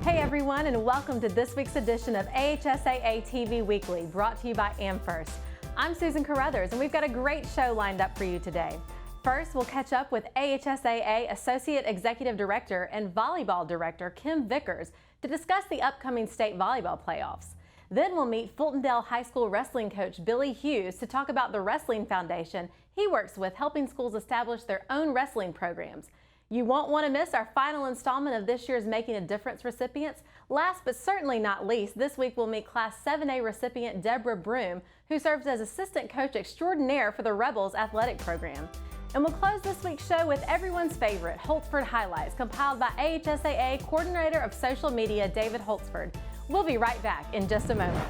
Hey everyone, and welcome to this week's edition of AHSAA TV Weekly, brought to you by AmFirst. I'm Susan Carruthers, and we've got a great show lined up for you today. First, we'll catch up with AHSAA Associate Executive Director and Volleyball Director Kim Vickers to discuss the upcoming state volleyball playoffs. Then we'll meet Fultondale High School wrestling coach Billy Hughes to talk about the wrestling foundation he works with, helping schools establish their own wrestling programs. You won't want to miss our final installment of this year's Making a Difference recipients. Last but certainly not least, this week we'll meet Class 7A recipient Deborah Broom, who serves as assistant coach extraordinaire for the Rebels athletic program. And we'll close this week's show with everyone's favorite Holtzford highlights, compiled by AHSAA Coordinator of Social Media David Holtzford. We'll be right back in just a moment.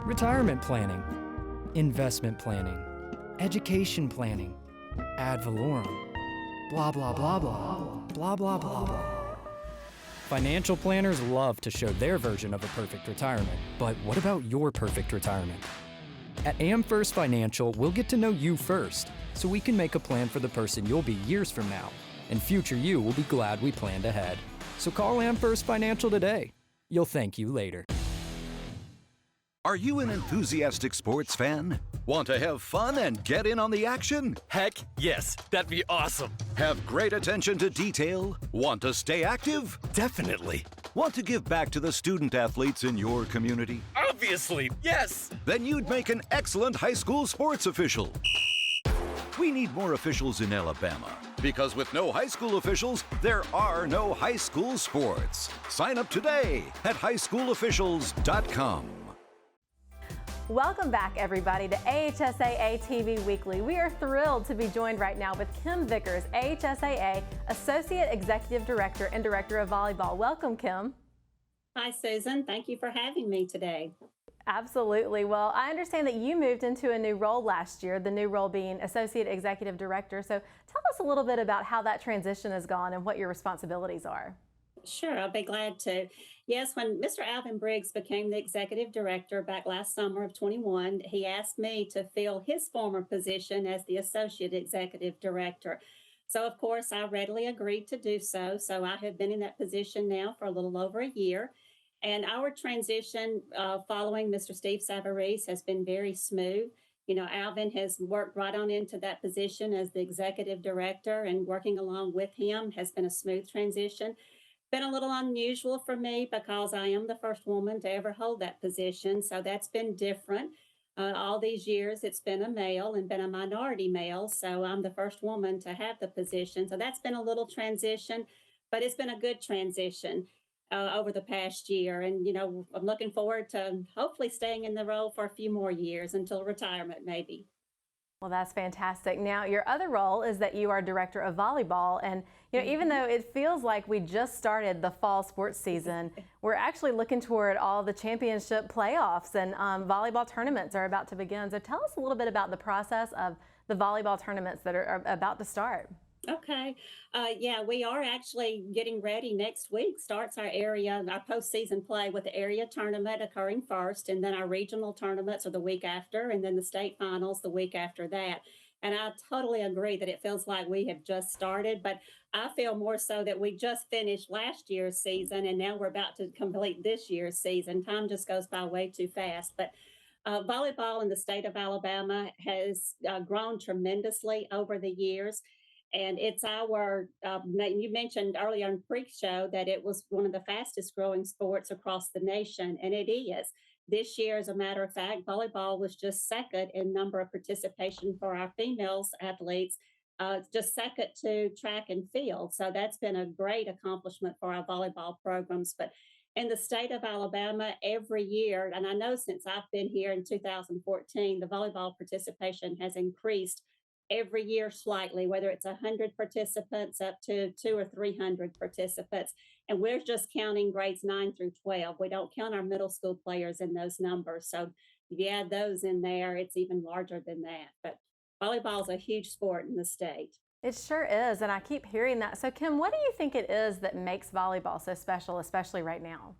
Retirement planning, investment planning, education planning, ad valorem. Blah, blah, blah, blah, blah, blah, blah, blah. Financial planners love to show their version of a perfect retirement, but what about your perfect retirement? At AmFirst Financial, we'll get to know you first, so we can make a plan for the person you'll be years from now, and future you will be glad we planned ahead. So call AmFirst Financial today. You'll thank you later. Are you an enthusiastic sports fan? Want to have fun and get in on the action? Heck yes, that'd be awesome. Have great attention to detail? Want to stay active? Definitely. Want to give back to the student athletes in your community? Obviously, yes. Then you'd make an excellent high school sports official. We need more officials in Alabama, because with no high school officials, there are no high school sports. Sign up today at highschoolofficials.com. Welcome back, everybody, to AHSAA TV Weekly. We are thrilled to be joined right now with Kim Vickers, AHSAA Associate Executive Director and Director of Volleyball. Welcome, Kim. Hi, Susan. Thank you for having me today. Absolutely. Well, I understand that you moved into a new role last year, the new role being Associate Executive Director. So tell us a little bit about how that transition has gone and what your responsibilities are. Sure, I'll be glad to. Yes, when Mr. Alvin Briggs became the executive director back last summer of 21, he asked me to fill his former position as the associate executive director. So, of course, I readily agreed to do so. So I have been in that position now for a little over a year. And our transition following Mr. Steve Savarese has been very smooth. You know, Alvin has worked right on into that position as the executive director, and working along with him has been a smooth transition. Been a little unusual for me because I am the first woman to ever hold that position. So that's been different. All these years, it's been a male and been a minority male. So I'm the first woman to have the position. So that's been a little transition, but it's been a good transition over the past year. And, you know, I'm looking forward to hopefully staying in the role for a few more years until retirement, maybe. Well, that's fantastic. Now, your other role is that you are director of volleyball. And, you know, even though it feels like we just started the fall sports season, we're actually looking toward all the championship playoffs, and volleyball tournaments are about to begin. So tell us a little bit about the process of the volleyball tournaments that are about to start. Okay. Yeah, we are actually getting ready. Next week starts our postseason play with the area tournament occurring first, and then our regional tournaments are the week after, and then the state finals the week after that. And I totally agree that it feels like we have just started, but I feel more so that we just finished last year's season, and now we're about to complete this year's season. Time just goes by way too fast. But volleyball in the state of Alabama has grown tremendously over the years. And it's you mentioned earlier in pre-show that it was one of the fastest growing sports across the nation, and it is. This year, as a matter of fact, volleyball was just second in number of participation for our females athletes, just second to track and field. So that's been a great accomplishment for our volleyball programs. But in the state of Alabama, every year, and I know since I've been here in 2014, the volleyball participation has increased every year slightly, whether it's 100 participants up to 200 or 300 participants. And we're just counting grades 9 through 12. We don't count our middle school players in those numbers. So if you add those in there, it's even larger than that. But volleyball is a huge sport in the state. It sure is, and I keep hearing that. So Kim, what do you think it is that makes volleyball so special, especially right now?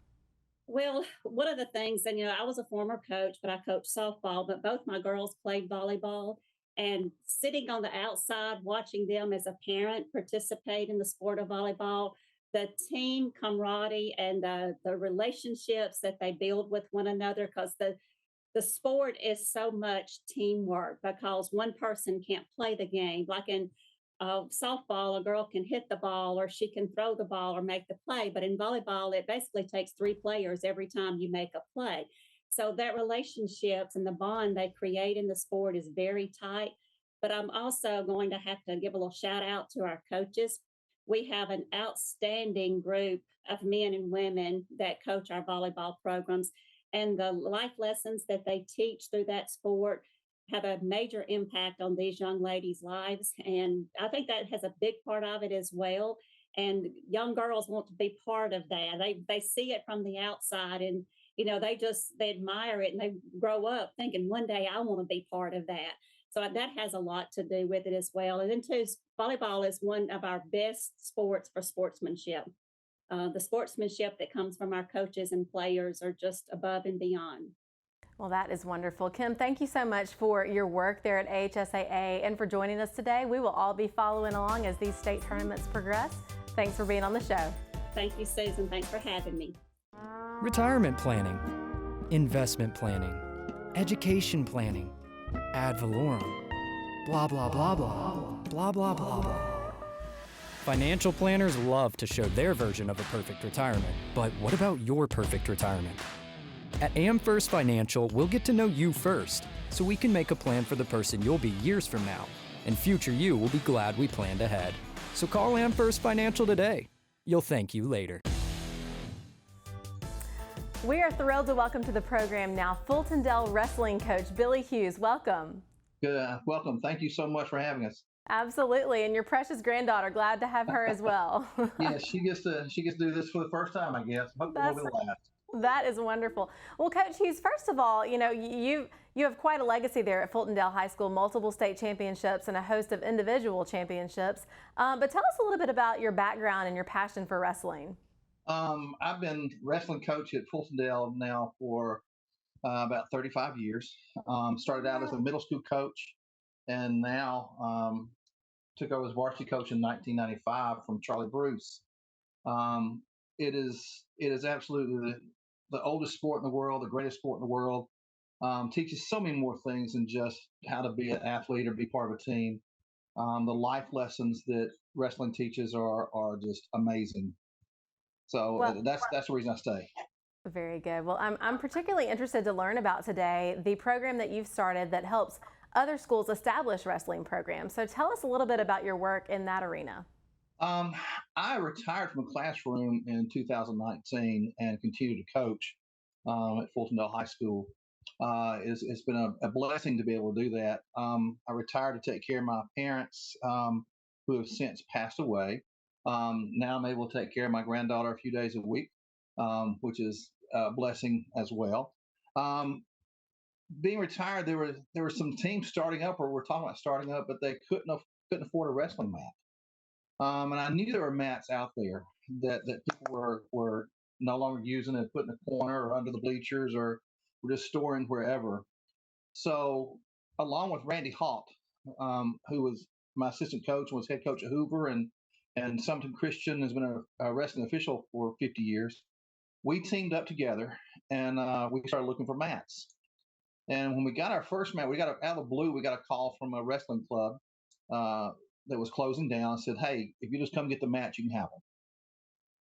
Well, one of the things, and I was a former coach, but I coached softball, but both my girls played volleyball. And sitting on the outside, watching them as a parent participate in the sport of volleyball the team camaraderie and the relationships that they build with one another, because the sport is so much teamwork, because one person can't play the game. Like in softball, a girl can hit the ball or she can throw the ball or make the play. But in volleyball, it basically takes three players every time you make a play. So that relationships and the bond they create in the sport is very tight. But I'm also going to have to give a little shout out to our coaches. We have an outstanding group of men and women that coach our volleyball programs, and the life lessons that they teach through that sport have a major impact on these young ladies' lives. And I think that has a big part of it as well. And young girls want to be part of that. They see it from the outside, and they admire it, and they grow up thinking one day I want to be part of that. So that has a lot to do with it as well. And then too, volleyball is one of our best sports for sportsmanship. The sportsmanship that comes from our coaches and players are just above and beyond. Well, that is wonderful. Kim, thank you so much for your work there at AHSAA and for joining us today. We will all be following along as these state tournaments progress. Thanks for being on the show. Thank you, Susan. Thanks for having me. Retirement planning, investment planning, education planning, ad valorem, blah, blah, blah, blah, blah, blah, blah, blah. Financial planners love to show their version of a perfect retirement, but what about your perfect retirement? At AmFirst Financial, we'll get to know you first, so we can make a plan for the person you'll be years from now, and future you will be glad we planned ahead. So call AmFirst Financial today. You'll thank you later. We are thrilled to welcome to the program now Fulton Dell wrestling coach Billy Hughes. Welcome. Good. Welcome. Thank you so much for having us. Absolutely, and your precious granddaughter, glad to have her as well. Yeah, she gets to do this for the first time, I guess. Hopefully we'll be last. That is wonderful. Well, Coach Hughes, first of all, you have quite a legacy there at Fulton Dell High School, multiple state championships and a host of individual championships. But tell us a little bit about your background and your passion for wrestling. I've been wrestling coach at Fulton Dell now for about 35 years. Started out as a middle school coach, and now took over as varsity coach in 1995 from Charlie Bruce. It is absolutely the oldest sport in the world, the greatest sport in the world. Teaches so many more things than just how to be an athlete or be part of a team. The life lessons that wrestling teaches are just amazing. So that's the reason I stay. Very good. Well, I'm particularly interested to learn about today the program that you've started that helps other schools establish wrestling programs. So tell us a little bit about your work in that arena. I retired from a classroom in 2019 and continue to coach at Fulton Dell High School. It's been a blessing to be able to do that. I retired to take care of my parents who have since passed away. Now I'm able to take care of my granddaughter a few days a week, which is a blessing as well. Being retired, there were some teams starting up, or we're talking about starting up, but they couldn't afford a wrestling mat. And I knew there were mats out there that people were no longer using and put in a corner or under the bleachers or were just storing wherever. So, along with Randy Haupt, who was my assistant coach and was head coach at Hoover, and Sumter Christian has been a wrestling official for 50 years, we teamed up together and we started looking for mats. And when we got our first mat, out of the blue, we got a call from a wrestling club that was closing down and said, "Hey, if you just come get the mats, you can have them."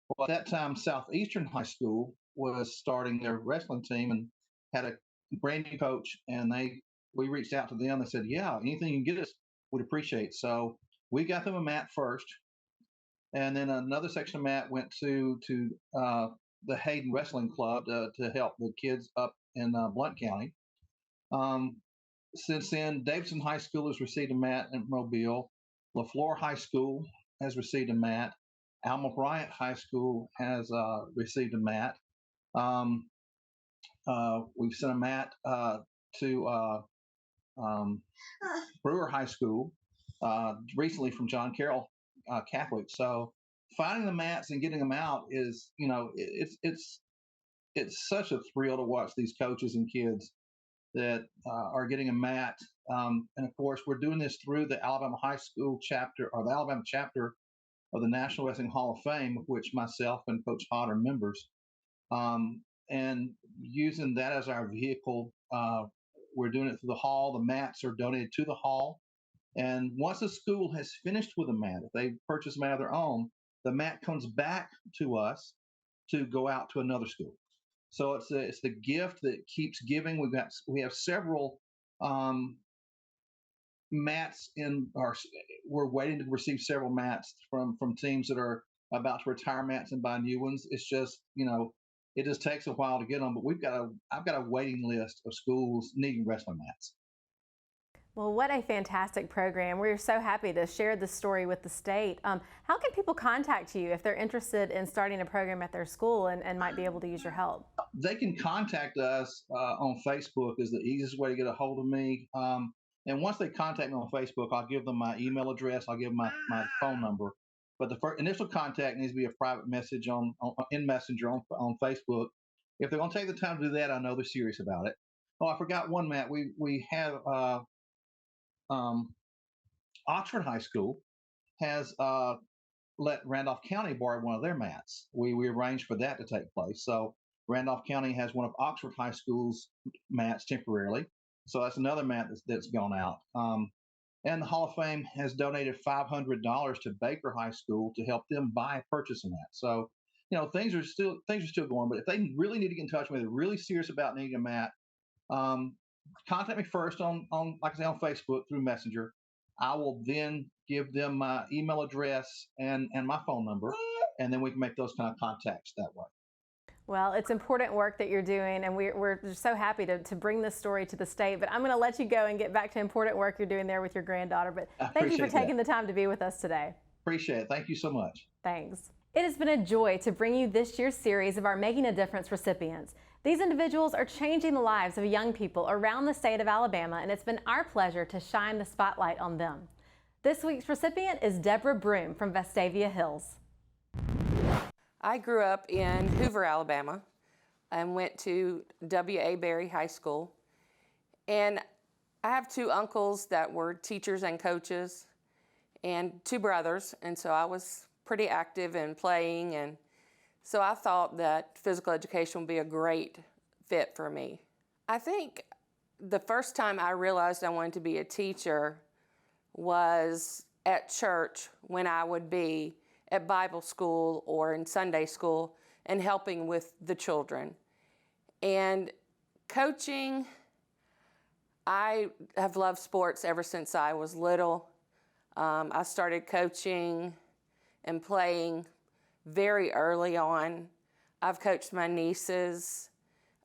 Well, at that time, Southeastern High School was starting their wrestling team and had a brand new coach, and we reached out to them. They said, "Yeah, anything you can get us, we'd appreciate." So we got them a mat first, and then another section of mat went to the Hayden Wrestling Club to help the kids up in Blount County. Since then, Davidson High School has received a mat in Mobile. LaFleur High School has received a mat. Alma Bryant High School has received a mat. We've sent a mat to Brewer High School recently from John Carroll Catholic. So finding the mats and getting them out is, it's such a thrill to watch these coaches and kids that are getting a mat. And of course, we're doing this through the Alabama High School chapter, or the Alabama chapter of the National Wrestling Hall of Fame, of which myself and Coach Hott are members. And using that as our vehicle, we're doing it through the hall. The mats are donated to the hall. And once a school has finished with a mat, if they purchase a mat of their own, the mat comes back to us to go out to another school. So it's the gift that keeps giving. We have several mats in our. We're waiting to receive several mats from teams that are about to retire mats and buy new ones. It's just it just takes a while to get them. But I've got a waiting list of schools needing wrestling mats. Well, what a fantastic program. We're so happy to share this story with the state. How can people contact you if they're interested in starting a program at their school and might be able to use your help? They can contact us on Facebook is the easiest way to get a hold of me. And once they contact me on Facebook, I'll give them my email address. I'll give them my phone number. But the first initial contact needs to be a private message in Messenger on Facebook. If they're going to take the time to do that, I know they're serious about it. Oh, I forgot one, Matt. We have Oxford High School has let Randolph County borrow one of their mats. We arranged for that to take place. So Randolph County has one of Oxford High School's mats temporarily. So that's another mat that's gone out. And the Hall of Fame has donated $500 to Baker High School to help them purchase a mat. So, things are still going. But if they really need to get in touch with me, they're really serious about needing a mat, contact me first on like I say, on Facebook through Messenger. I will then give them my email address and my phone number, and then we can make those kind of contacts that way. Well, it's important work that you're doing, and we're just so happy to bring this story to the state. But I'm going to let you go and get back to important work you're doing there with your granddaughter. But thank you for taking the time to be with us today. Appreciate it. Thank you so much. Thanks. It has been a joy to bring you this year's series of our Making a Difference recipients. These individuals are changing the lives of young people around the state of Alabama, and it's been our pleasure to shine the spotlight on them. This week's recipient is Deborah Broom from Vestavia Hills. I grew up in Hoover, Alabama, and went to W.A. Berry High School. And I have two uncles that were teachers and coaches, and two brothers, and so I was pretty active in playing, and so I thought that physical education would be a great fit for me. I think the first time I realized I wanted to be a teacher was at church when I would be at Bible school or in Sunday school and helping with the children. And coaching, I have loved sports ever since I was little. I started coaching and playing very early on. I've coached my nieces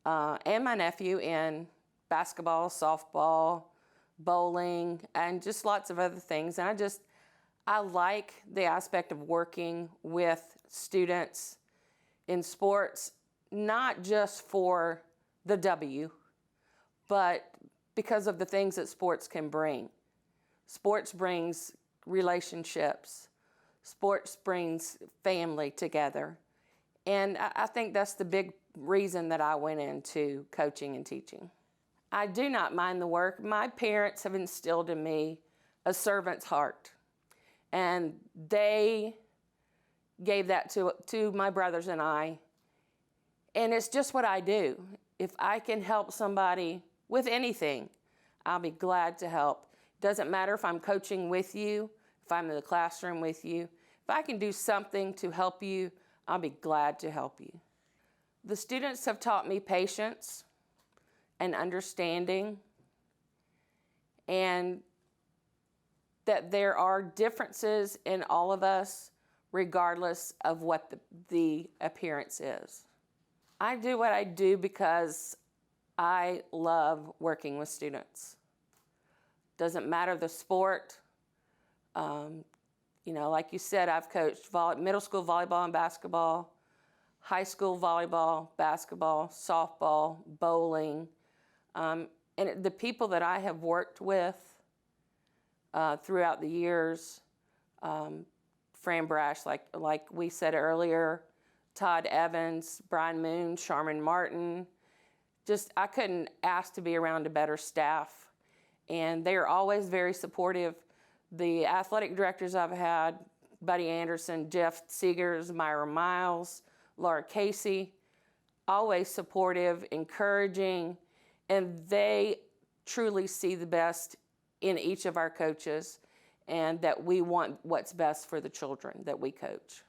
and my nephew in basketball, softball, bowling, and just lots of other things. And I like the aspect of working with students in sports, not just for the W, but because of the things that sports can bring. Sports brings relationships. Sports brings family together. And I think that's the big reason that I went into coaching and teaching. I do not mind the work. My parents have instilled in me a servant's heart. And they gave that to my brothers and I. And it's just what I do. If I can help somebody with anything, I'll be glad to help. Doesn't matter if I'm coaching with you, if I'm in the classroom with you. If I can do something to help you, I'll be glad to help you. The students have taught me patience and understanding, and that there are differences in all of us regardless of what the appearance is. I do what I do because I love working with students. Doesn't matter the sport. Like you said, I've coached middle school volleyball and basketball, high school volleyball, basketball, softball, bowling. And the people that I have worked with throughout the years, Fran Brash, like we said earlier, Todd Evans, Brian Moon, Charmin Martin, I couldn't ask to be around a better staff. And they are always very supportive. The athletic directors I've had, Buddy Anderson, Jeff Seegers, Myra Miles, Laura Casey, always supportive, encouraging, and they truly see the best in each of our coaches and that we want what's best for the children that we coach.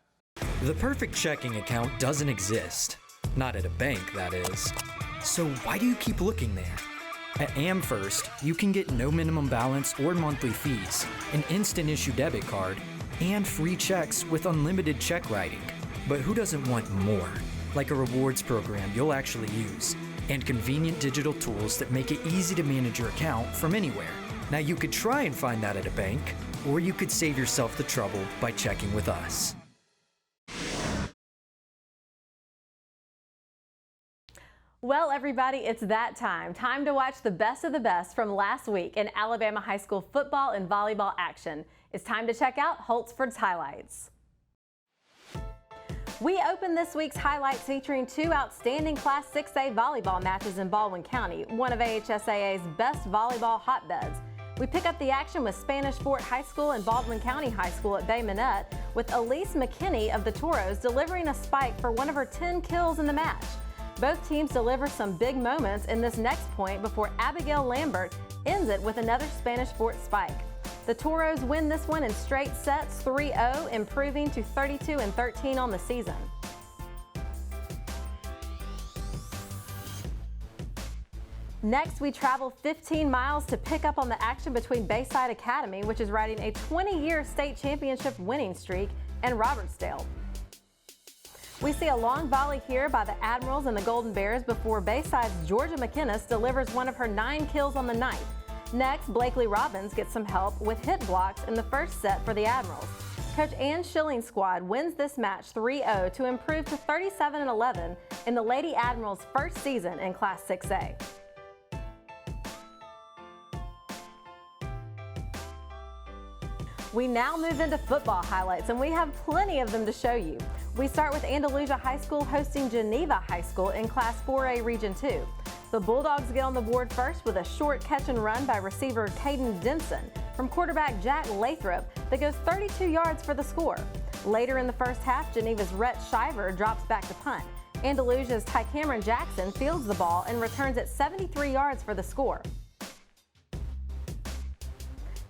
The perfect checking account doesn't exist. Not at a bank, that is. So why do you keep looking there? At AmFirst, you can get no minimum balance or monthly fees, an instant issue debit card, and free checks with unlimited check writing. But who doesn't want more? Like a rewards program you'll actually use, and convenient digital tools that make it easy to manage your account from anywhere. Now you could try and find that at a bank, or you could save yourself the trouble by checking with us. Well, everybody, it's that time. Time to watch the best of the best from last week in Alabama high school football and volleyball action. It's time to check out Holtzford's highlights. We open this week's highlights featuring two outstanding Class 6A volleyball matches in Baldwin County, one of AHSAA's best volleyball hotbeds. We pick up the action with Spanish Fort High School and Baldwin County High School at Bay Minette, with Elise McKinney of the Toros delivering a spike for one of her 10 kills in the match. Both teams deliver some big moments in this next point before Abigail Lambert ends it with another Spanish Fort spike. The Toros win this one in straight sets 3-0, improving to 32-13 on the season. Next, we travel 15 miles to pick up on the action between Bayside Academy, which is riding a 20-year state championship winning streak, and Robertsdale. We see a long volley here by the Admirals and the Golden Bears before Bayside's Georgia McInnes delivers one of her 9 kills on the night. Next, Blakely Robbins gets some help with hit blocks in the first set for the Admirals. Coach Ann Schilling's squad wins this match 3-0 to improve to 37-11 in the Lady Admirals' first season in Class 6A. We now move into football highlights, and we have plenty of them to show you. We start with Andalusia High School hosting Geneva High School in Class 4A Region 2. The Bulldogs get on the board first with a short catch and run by receiver Caden Denson from quarterback Jack Lathrop that goes 32 yards for the score. Later in the first half, Geneva's Rhett Shiver drops back to punt. Andalusia's Ty Cameron Jackson fields the ball and returns it 73 yards for the score.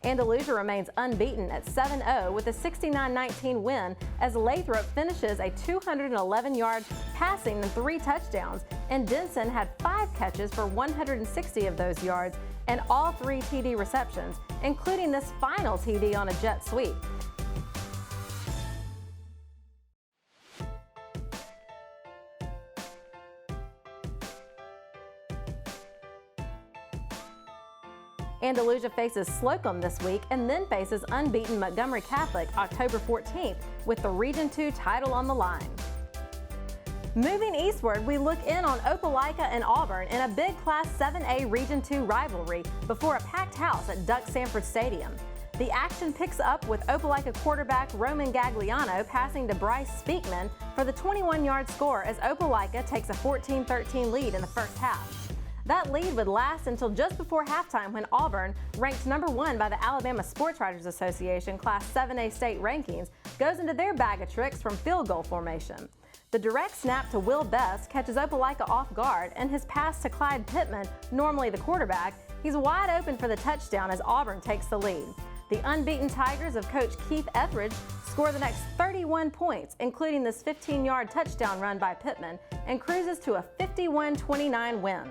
Andalusia remains unbeaten at 7-0 with a 69-19 win as Lathrop finishes a 211-yard passing and 3 touchdowns, and Denson had 5 catches for 160 of those yards and all 3 TD receptions, including this final TD on a jet sweep. Andalusia faces Slocum this week and then faces unbeaten Montgomery Catholic October 14th with the Region 2 title on the line. Moving eastward, we look in on Opelika and Auburn in a big Class 7A Region 2 rivalry before a packed house at Duck Sanford Stadium. The action picks up with Opelika quarterback Roman Gagliano passing to Bryce Speakman for the 21-yard score as Opelika takes a 14-13 lead in the first half. That lead would last until just before halftime when Auburn, ranked number 1 by the Alabama Sports Writers Association Class 7A state rankings, goes into their bag of tricks from field goal formation. The direct snap to Will Best catches Opelika off guard, and his pass to Clyde Pittman, normally the quarterback, he's wide open for the touchdown as Auburn takes the lead. The unbeaten Tigers of Coach Keith Etheridge score the next 31 points, including this 15-yard touchdown run by Pittman, and cruises to a 51-29 win.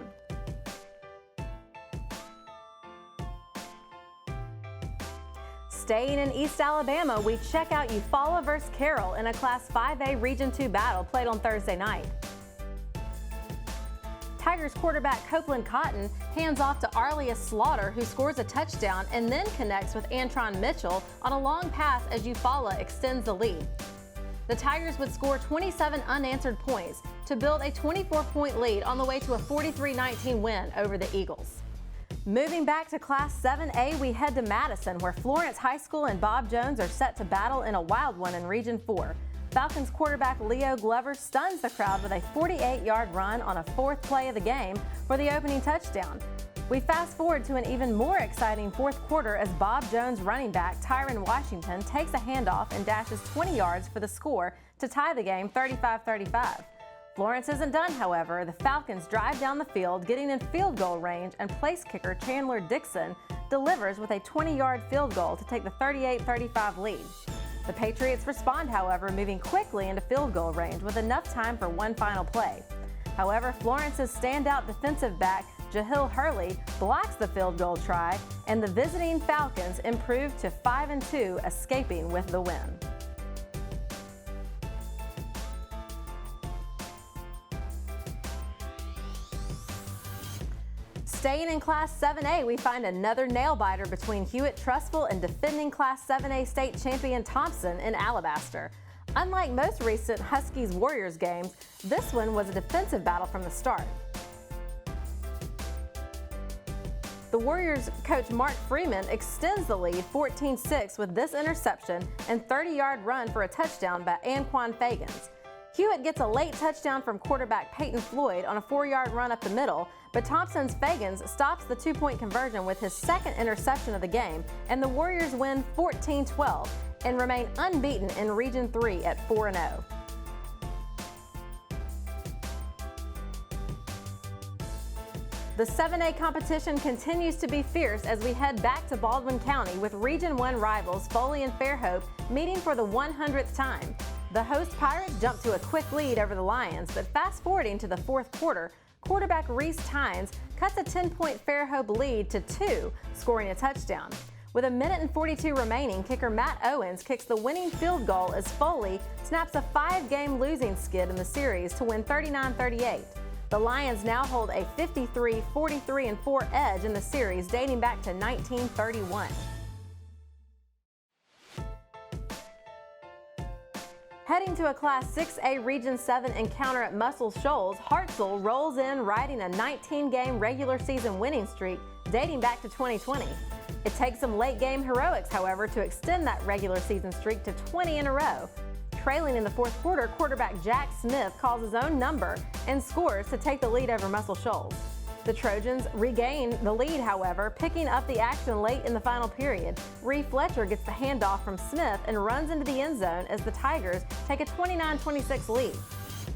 Staying in East Alabama, we check out Eufaula vs. Carroll in a Class 5A Region 2 battle played on Thursday night. Tigers quarterback Copeland Cotton hands off to Arlias Slaughter, who scores a touchdown and then connects with Antron Mitchell on a long pass as Eufaula extends the lead. The Tigers would score 27 unanswered points to build a 24-point lead on the way to a 43-19 win over the Eagles. Moving back to Class 7A, we head to Madison, where Florence High School and Bob Jones are set to battle in a wild one in Region 4. Falcons quarterback Leo Glover stuns the crowd with a 48-yard run on a 4th play of the game for the opening touchdown. We fast forward to an even more exciting fourth quarter as Bob Jones running back Tyron Washington takes a handoff and dashes 20 yards for the score to tie the game 35-35. Florence isn't done, however. The Falcons drive down the field, getting in field goal range, and place kicker Chandler Dixon delivers with a 20-yard field goal to take the 38-35 lead. The Patriots respond, however, moving quickly into field goal range with enough time for one final play. However, Florence's standout defensive back Jahil Hurley blocks the field goal try, and the visiting Falcons improve to 5-2, escaping with the win. Staying in Class 7A, we find another nail-biter between Hewitt-Trussville and defending Class 7A state champion Thompson in Alabaster. Unlike most recent Huskies-Warriors games, this one was a defensive battle from the start. The Warriors coach Mark Freeman extends the lead 14-6 with this interception and 30-yard run for a touchdown by Anquan Fagans. Hewitt gets a late touchdown from quarterback Peyton Floyd on a 4-yard run up the middle, but Thompson's Fagans stops the 2-point conversion with his second interception of the game, and the Warriors win 14-12 and remain unbeaten in Region 3 at 4-0. The 7A competition continues to be fierce as we head back to Baldwin County with Region 1 rivals Foley and Fairhope meeting for the 100th time. The host Pirates jumped to a quick lead over the Lions, but fast forwarding to the fourth quarter, quarterback Reese Tynes cuts a 10-point Fairhope lead to 2, scoring a touchdown. With a minute and 42 remaining, kicker Matt Owens kicks the winning field goal as Foley snaps a 5-game losing skid in the series to win 39-38. The Lions now hold a 53-43-4 edge in the series dating back to 1931. Heading to a Class 6A Region 7 encounter at Muscle Shoals, Hartselle rolls in riding a 19-game regular season winning streak dating back to 2020. It takes some late-game heroics, however, to extend that regular season streak to 20 in a row. Trailing in the fourth quarter, quarterback Jack Smith calls his own number and scores to take the lead over Muscle Shoals. The Trojans regain the lead, however, picking up the action late in the final period. Reed Fletcher gets the handoff from Smith and runs into the end zone as the Tigers take a 29-26 lead.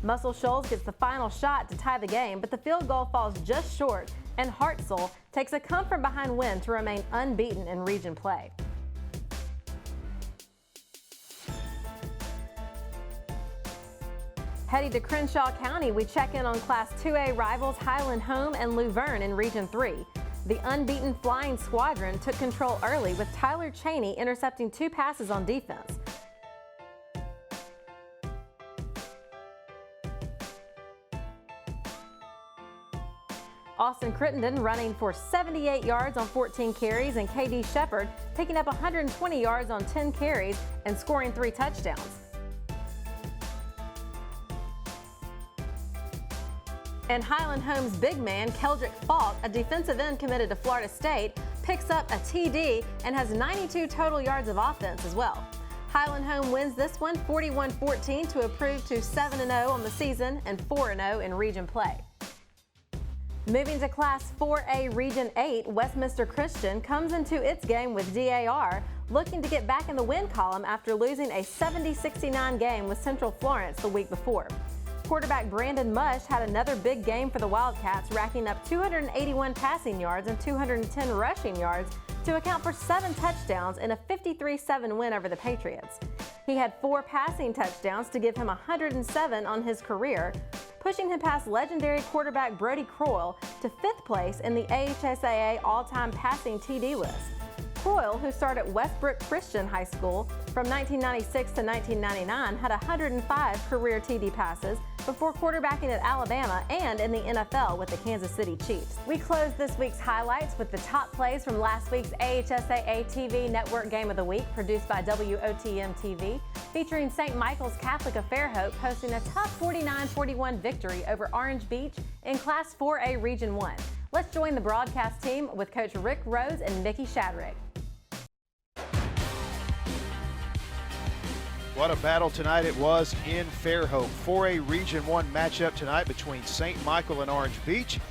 Muscle Shoals gets the final shot to tie the game, but the field goal falls just short, and Hartselle takes a come-from-behind win to remain unbeaten in region play. Heading to Crenshaw County, we check in on Class 2A rivals Highland Home and Luverne in Region 3. The unbeaten Flying Squadron took control early with Tyler Cheney intercepting 2 passes on defense. Austin Crittenden running for 78 yards on 14 carries, and KD Shepard picking up 120 yards on 10 carries and scoring 3 touchdowns. And Highland Home's big man, Keldrick Falk, a defensive end committed to Florida State, picks up a TD and has 92 total yards of offense as well. Highland Home wins this one 41-14 to improve to 7-0 on the season and 4-0 in region play. Moving to Class 4A Region 8, Westminster Christian comes into its game with DAR, looking to get back in the win column after losing a 70-69 game with Central Florence the week before. Quarterback Brandon Mush had another big game for the Wildcats, racking up 281 passing yards and 210 rushing yards to account for 7 touchdowns in a 53-7 win over the Patriots. He had 4 passing touchdowns to give him 107 on his career, pushing him past legendary quarterback Brody Croyle to 5th place in the AHSAA all-time passing TD list. Croyle, who started at Westbrook Christian High School from 1996 to 1999, had 105 career TD passes before quarterbacking at Alabama and in the NFL with the Kansas City Chiefs. We close this week's highlights with the top plays from last week's AHSAA TV Network Game of the Week, produced by WOTM TV, featuring St. Michael's Catholic of Fairhope posting a tough 49-41 victory over Orange Beach in Class 4A Region 1. Let's join the broadcast team with Coach Rick Rose and Mickey Shadrick. What a battle tonight it was in Fairhope. 4A Region 1 matchup tonight between St. Michael and Orange Beach.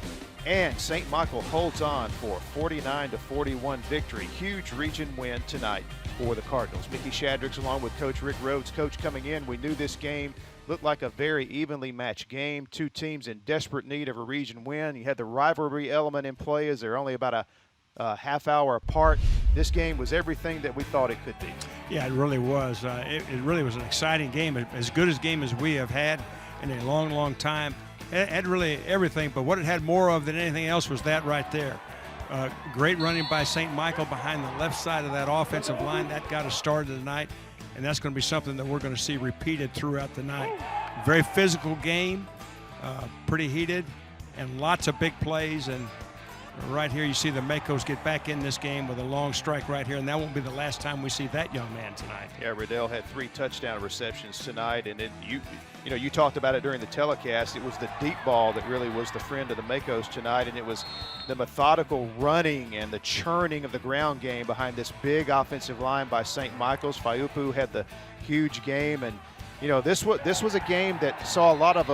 And St. Michael holds on for a 49-41 victory. Huge region win tonight for the Cardinals. Mickey Shaddricks along with Coach Rick Rhodes. Coach, coming in, we knew this game looked like a very evenly matched game. Two teams in desperate need of a region win. You had the rivalry element in play as they're only about a half hour apart. This game was everything that we thought it could be. Yeah, it really was. It really was an exciting game, as good a game as we have had in a long, long time. It had really everything, but what it had more of than anything else was that right there. Great running by St. Michael behind the left side of that offensive line. That got us started tonight, and that's going to be something that we're going to see repeated throughout the night. Very physical game, pretty heated, and lots of big plays. And right here you see the Makos get back in this game with a long strike right here, and that won't be the last time we see that young man tonight. Yeah, Riddell had 3 touchdown receptions tonight, and you talked about it during the telecast. It was the deep ball that really was the friend of the Makos tonight, and it was the methodical running and the churning of the ground game behind this big offensive line by St. Michael's. Faiupu had the huge game, and this was a game that saw a lot of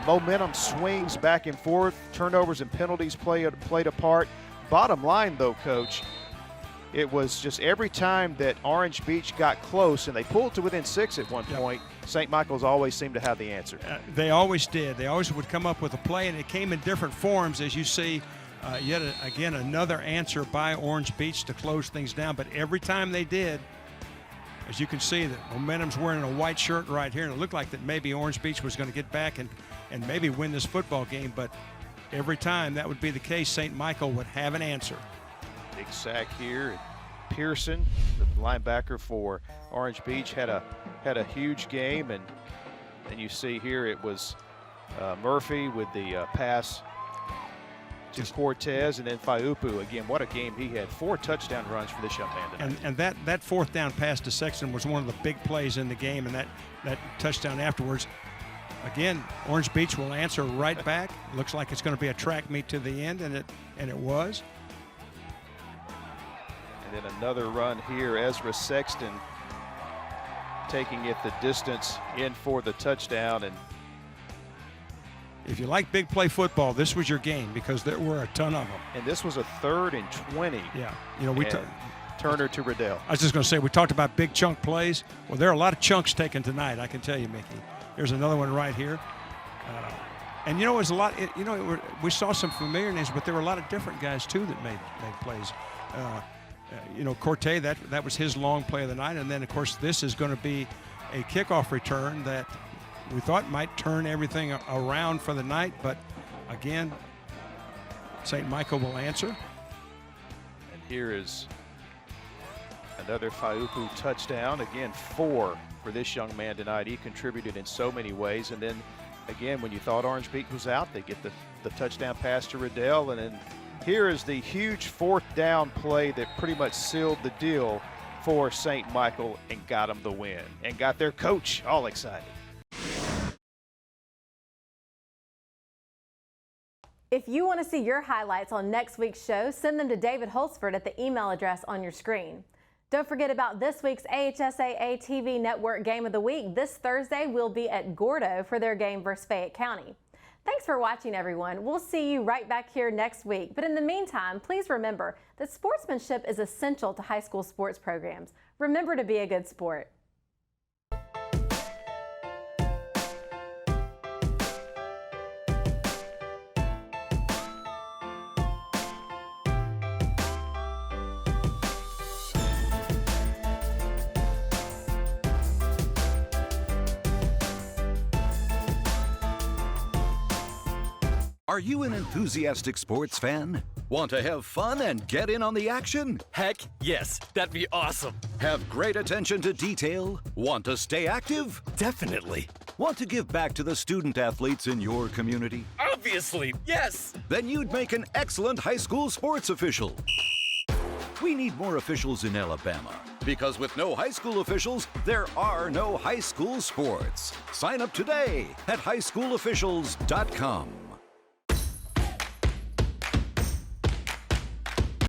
momentum swings back and forth. Turnovers and penalties played a part. Bottom line, though, Coach, it was just every time that Orange Beach got close, and they pulled to within 6 at one point, St. Michael's always seemed to have the answer. They always did. They always would come up with a play, and it came in different forms, as you see. Again, another answer by Orange Beach to close things down. But every time they did, as you can see, that momentum's wearing a white shirt right here, and it looked like that maybe Orange Beach was going to get back and maybe win this football game. But every time that would be the case, St. Michael would have an answer. Big sack here. Pearson, the linebacker for Orange Beach, had a huge game, and you see here it was Murphy with the pass to Cortez, and then Faiupu. Again, what a game he had. 4 touchdown runs for this young man tonight. And that fourth down pass to Sexton was one of the big plays in the game, and that touchdown afterwards. Again, Orange Beach will answer right back. Looks like it's going to be a track meet to the end, and it was. And then another run here. Ezra Sexton taking it the distance in for the touchdown. And if you like big play football, this was your game because there were a ton of them. And this was a 3rd and 20. Yeah, Turner to Riddell. I was just going to say, we talked about big chunk plays. Well, there are a lot of chunks taken tonight, I can tell you, Mickey. There's another one right here. And it was a lot. We saw some familiar names, but there were a lot of different guys too that made plays. Corte, that was his long play of the night, and then of course this is going to be a kickoff return that we thought might turn everything around for the night, but again, St. Michael will answer. And here is another Faiupu touchdown. Again, 4 for this young man tonight. He contributed in so many ways. And then again, when you thought Orange Beach was out, they get the touchdown pass to Riddell. And then here is the huge 4th down play that pretty much sealed the deal for St. Michael and got them the win and got their coach all excited. If you want to see your highlights on next week's show, send them to David Holsford at the email address on your screen. Don't forget about this week's AHSAA TV Network Game of the Week. This Thursday, we'll be at Gordo for their game versus Fayette County. Thanks for watching, everyone. We'll see you right back here next week. But in the meantime, please remember that sportsmanship is essential to high school sports programs. Remember to be a good sport. Are you an enthusiastic sports fan? Want to have fun and get in on the action? Heck yes, that'd be awesome. Have great attention to detail? Want to stay active? Definitely. Want to give back to the student athletes in your community? Obviously, yes. Then you'd make an excellent high school sports official. We need more officials in Alabama, because with no high school officials, there are no high school sports. Sign up today at highschoolofficials.com.